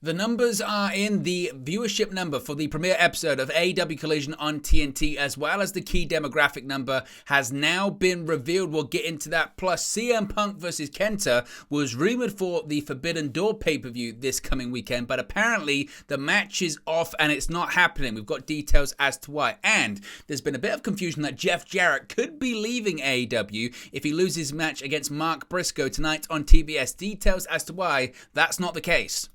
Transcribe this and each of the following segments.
The numbers are in. The viewership number for the premiere episode of AEW Collision on TNT, as well as the key demographic number, has now been revealed. We'll get into that. Plus, CM Punk versus Kenta was rumored for the Forbidden Door pay-per-view this coming weekend, but apparently the match is off and it's not happening. We've got details as to why. And there's been a bit of confusion that Jeff Jarrett could be leaving AEW if he loses his match against Mark Briscoe tonight on TBS. Details as to why that's not the case.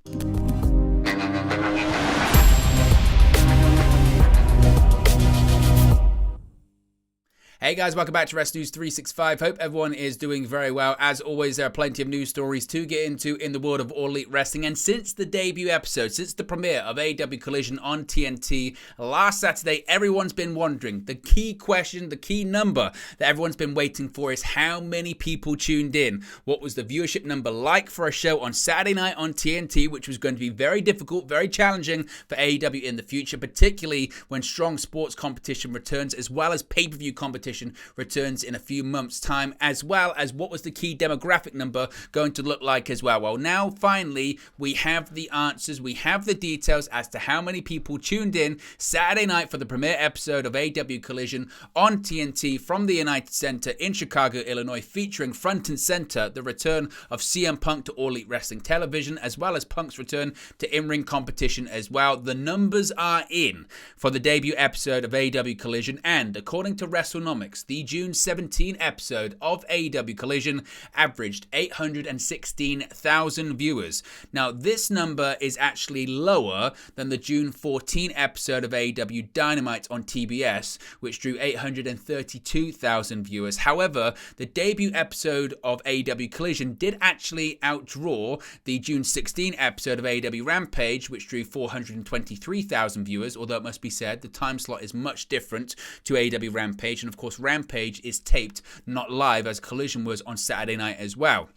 Hey guys, welcome back to Wrest News 365. Hope everyone is doing very well. As always, there are plenty of news stories to get into in the world of All Elite Wrestling. And since the debut episode, since the premiere of AEW Collision on TNT last Saturday, everyone's been wondering. The key question, the key number that everyone's been waiting for is how many people tuned in. What was the viewership number like for a show on Saturday night on TNT, which was going to be very difficult, very challenging for AEW in the future, particularly when strong sports competition returns, as well as pay-per-view competition returns in a few months' time, as well as what was the key demographic number going to look like as well. Well, now finally we have the answers, we have the details as to how many people tuned in Saturday night for the premiere episode of AEW Collision on TNT from the United Center in Chicago, Illinois, featuring front and center the return of CM Punk to All Elite Wrestling Television, as well as Punk's return to in-ring competition as well. The numbers are in for the debut episode of AEW Collision, and according to WrestleNomics, the June 17 episode of AEW Collision averaged 816,000 viewers. Now, this number is actually lower than the June 14 episode of AEW Dynamite on TBS, which drew 832,000 viewers. However, the debut episode of AEW Collision did actually outdraw the June 16 episode of AEW Rampage, which drew 423,000 viewers, although it must be said the time slot is much different to AEW Rampage, and of course Rampage is taped, not live, as Collision was on Saturday night as well.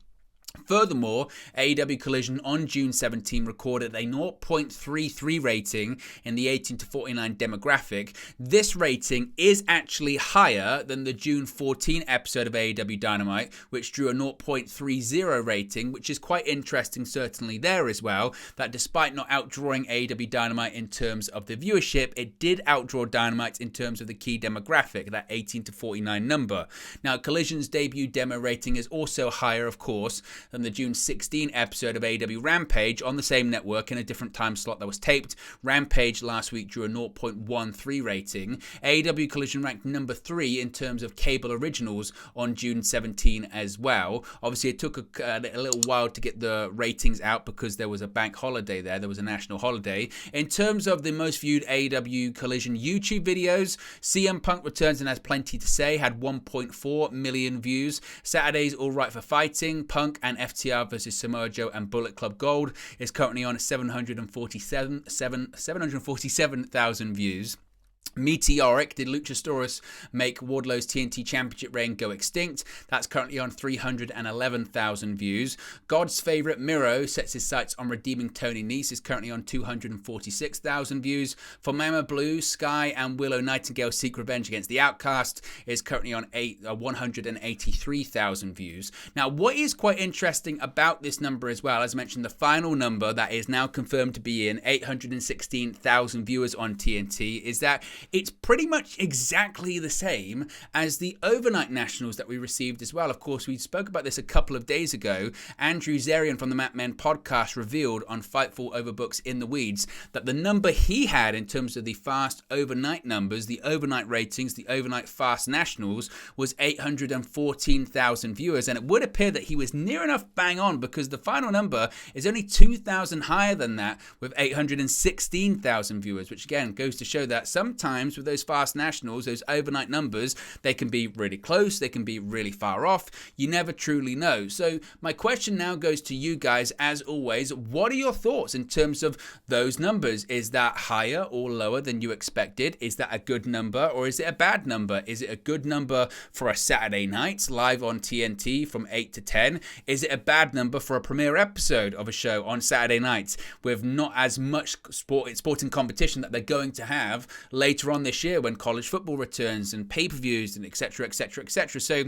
Furthermore, AEW Collision on June 17 recorded a 0.33 rating in the 18 to 49 demographic. This rating is actually higher than the June 14 episode of AEW Dynamite, which drew a 0.30 rating, which is quite interesting certainly there as well, that despite not outdrawing AEW Dynamite in terms of the viewership, it did outdraw Dynamite in terms of the key demographic, that 18 to 49 number. Now, Collision's debut demo rating is also higher, of course, than the June 16 episode of AEW Rampage on the same network in a different time slot that was taped. Rampage last week drew a 0.13 rating. AEW Collision ranked number 3 in terms of cable originals on June 17 as well. Obviously, it took a little while to get the ratings out because there was a bank holiday there. There was a national holiday. In terms of the most viewed AEW Collision YouTube videos, CM Punk returns and has plenty to say, had 1.4 million views. Saturday's All Right for Fighting, Punk and FTR versus Samoa Joe and Bullet Club Gold is currently on 747,000 views. Meteoric, did Luchasaurus make Wardlow's TNT Championship reign go extinct? That's currently on 311,000 views. God's Favorite Miro sets his sights on redeeming Tony Nese, is currently on 246,000 views. For Mama Blue, Sky and Willow Nightingale seek revenge against the Outcast is currently on 183,000 views. Now, what is quite interesting about this number as well, as mentioned, the final number that is now confirmed to be in 816,000 viewers on TNT, is that it's pretty much exactly the same as the overnight nationals that we received as well. Of course, we spoke about this a couple of days ago. Andrew Zarian from the Mat Men podcast revealed on Fightful Overbooks in the Weeds that the number he had in terms of the fast overnight numbers, the overnight ratings, the overnight fast nationals, was 814,000 viewers. And it would appear that he was near enough bang on, because the final number is only 2,000 higher than that, with 816,000 viewers, which again goes to show that sometimes with those fast nationals, those overnight numbers, they can be really close, they can be really far off. You never truly know. So my question now goes to you guys, as always. What are your thoughts in terms of those numbers? Is that higher or lower than you expected? Is that a good number or is it a bad number? Is it a good number for a Saturday night live on TNT from 8 to 10? Is it a bad number for a premiere episode of a show on Saturday nights with not as much sporting competition that they're going to have later on this year when college football returns and pay-per-views and etc. So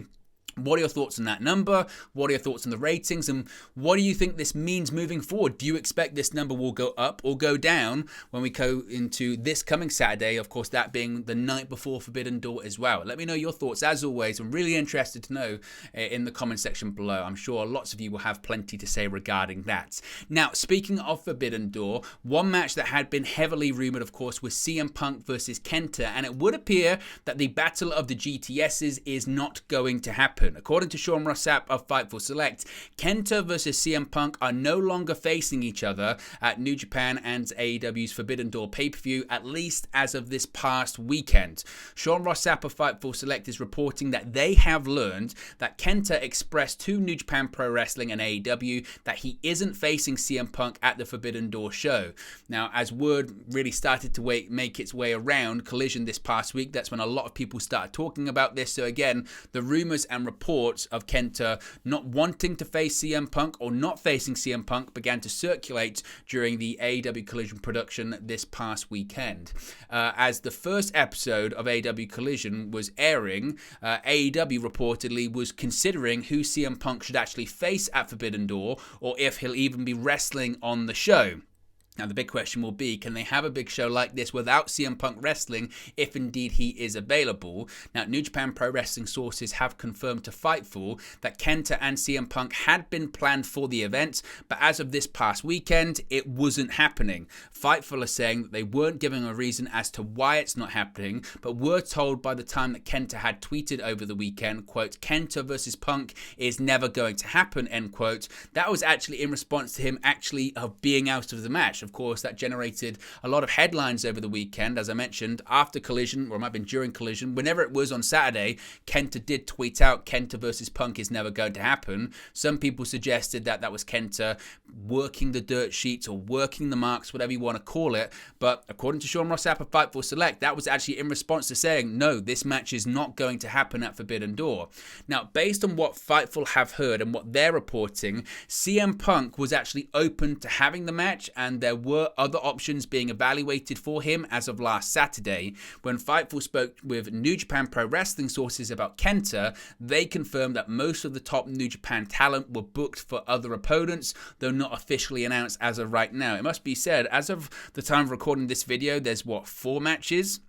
What are your thoughts on that number? What are your thoughts on the ratings? And what do you think this means moving forward? Do you expect this number will go up or go down when we go into this coming Saturday? Of course, that being the night before Forbidden Door as well. Let me know your thoughts. As always, I'm really interested to know in the comment section below. I'm sure lots of you will have plenty to say regarding that. Now, speaking of Forbidden Door, one match that had been heavily rumored, of course, was CM Punk versus Kenta. And it would appear that the Battle of the GTSs is not going to happen. According to Sean Ross Sapp of Fightful Select, Kenta versus CM Punk are no longer facing each other at New Japan and AEW's Forbidden Door pay-per-view, at least as of this past weekend. Sean Ross Sapp of Fightful Select is reporting that they have learned that Kenta expressed to New Japan Pro Wrestling and AEW that he isn't facing CM Punk at the Forbidden Door show. Now, as word really started to make its way around Collision this past week, that's when a lot of people started talking about this. So again, the rumors and reports of Kenta not wanting to face CM Punk or not facing CM Punk began to circulate during the AEW Collision production this past weekend. As the first episode of AEW Collision was airing, AEW reportedly was considering who CM Punk should actually face at Forbidden Door, or if he'll even be wrestling on the show. Now, the big question will be, can they have a big show like this without CM Punk wrestling, if indeed he is available? Now, New Japan Pro Wrestling sources have confirmed to Fightful that Kenta and CM Punk had been planned for the event, but as of this past weekend, it wasn't happening. Fightful are saying that they weren't giving a reason as to why it's not happening, but were told by the time that Kenta had tweeted over the weekend, quote, Kenta versus Punk is never going to happen, end quote. That was actually in response to him actually being out of the match. Of course, that generated a lot of headlines over the weekend. As I mentioned, after Collision, or it might have been during Collision, whenever it was on Saturday, Kenta did tweet out, Kenta versus Punk is never going to happen. Some people suggested that that was Kenta working the dirt sheets or working the marks, whatever you want to call it. But according to Sean Ross Sapp of Fightful Select, that was actually in response to saying, no, this match is not going to happen at Forbidden Door. Now, based on what Fightful have heard and what they're reporting, CM Punk was actually open to having the match, and there were other options being evaluated for him as of last Saturday. When Fightful spoke with New Japan Pro Wrestling sources about Kenta, they confirmed that most of the top New Japan talent were booked for other opponents, though not officially announced as of right now. It must be said, as of the time of recording this video, there's 4 matches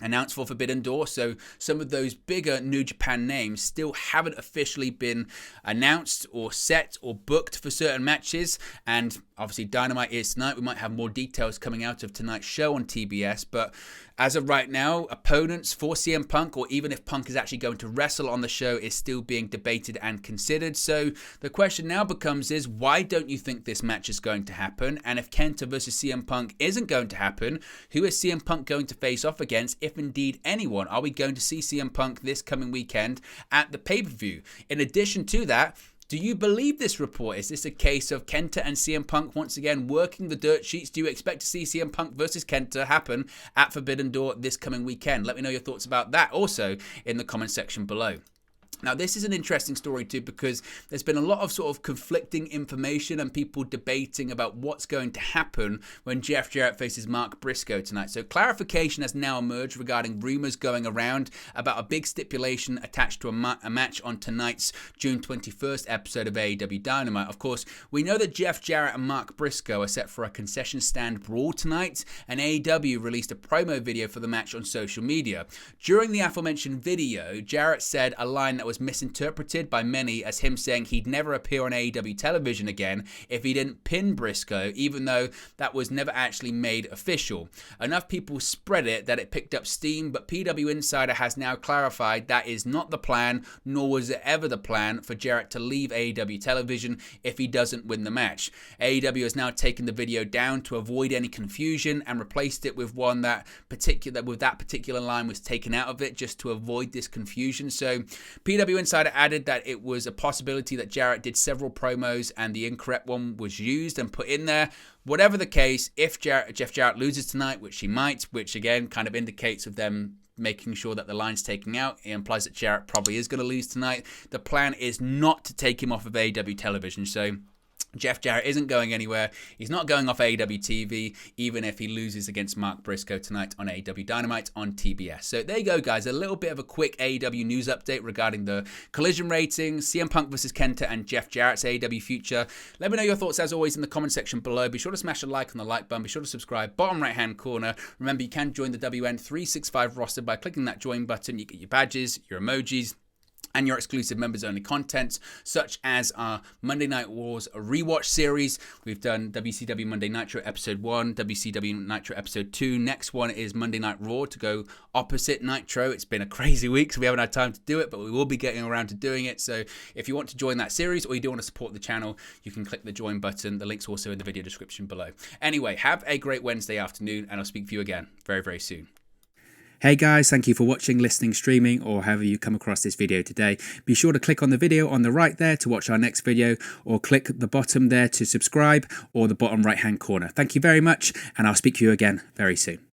announced for Forbidden Door, so some of those bigger New Japan names still haven't officially been announced or set or booked for certain matches. And obviously Dynamite is tonight. We might have more details coming out of tonight's show on TBS, but as of right now, opponents for CM Punk, or even if Punk is actually going to wrestle on the show, is still being debated and considered. So the question now becomes is, why don't you think this match is going to happen? And if Kenta versus CM Punk isn't going to happen, who is CM Punk going to face off against, if indeed anyone? Are we going to see CM Punk this coming weekend at the pay-per-view? In addition to that, do you believe this report? Is this a case of Kenta and CM Punk once again working the dirt sheets? Do you expect to see CM Punk versus Kenta happen at Forbidden Door this coming weekend? Let me know your thoughts about that also in the comment section below. Now, this is an interesting story too, because there's been a lot of sort of conflicting information and people debating about what's going to happen when Jeff Jarrett faces Mark Briscoe tonight. So clarification has now emerged regarding rumors going around about a big stipulation attached to a match on tonight's June 21st episode of AEW Dynamite. Of course, we know that Jeff Jarrett and Mark Briscoe are set for a concession stand brawl tonight, and AEW released a promo video for the match on social media. During the aforementioned video, Jarrett said a line that was misinterpreted by many as him saying he'd never appear on AEW television again if he didn't pin Briscoe, even though that was never actually made official. Enough people spread it that it picked up steam, but PW Insider has now clarified that is not the plan, nor was it ever the plan for Jarrett to leave AEW television if he doesn't win the match. AEW has now taken the video down to avoid any confusion and replaced it with one that particular line was taken out of it just to avoid this confusion. So PW Insider added that it was a possibility that Jarrett did several promos and the incorrect one was used and put in there. Whatever the case, if Jeff Jarrett loses tonight, which he might, which again kind of indicates of them making sure that the line's taken out, it implies that Jarrett probably is going to lose tonight. The plan is not to take him off of AEW television. So Jeff Jarrett isn't going anywhere. He's not going off AEW TV, even if he loses against Mark Briscoe tonight on AEW Dynamite on TBS. So there you go, guys. A little bit of a quick AEW news update regarding the Collision ratings, CM Punk versus Kenta, and Jeff Jarrett's AEW future. Let me know your thoughts, as always, in the comment section below. Be sure to smash a like on the like button. Be sure to subscribe. Bottom right-hand corner. Remember, you can join the WN365 roster by clicking that join button. You get your badges, your emojis, and your exclusive members-only content, such as our Monday Night Wars rewatch series. We've done WCW Monday Nitro Episode 1, WCW Nitro Episode 2. Next one is Monday Night Raw to go opposite Nitro. It's been a crazy week, so we haven't had time to do it, but we will be getting around to doing it. So if you want to join that series or you do want to support the channel, you can click the join button. The link's also in the video description below. Anyway, have a great Wednesday afternoon, and I'll speak to you again very, very soon. Hey guys, thank you for watching, listening, streaming, or however you come across this video today. Be sure to click on the video on the right there to watch our next video, or click the bottom there to subscribe, or the bottom right hand corner. Thank you very much, and I'll speak to you again very soon.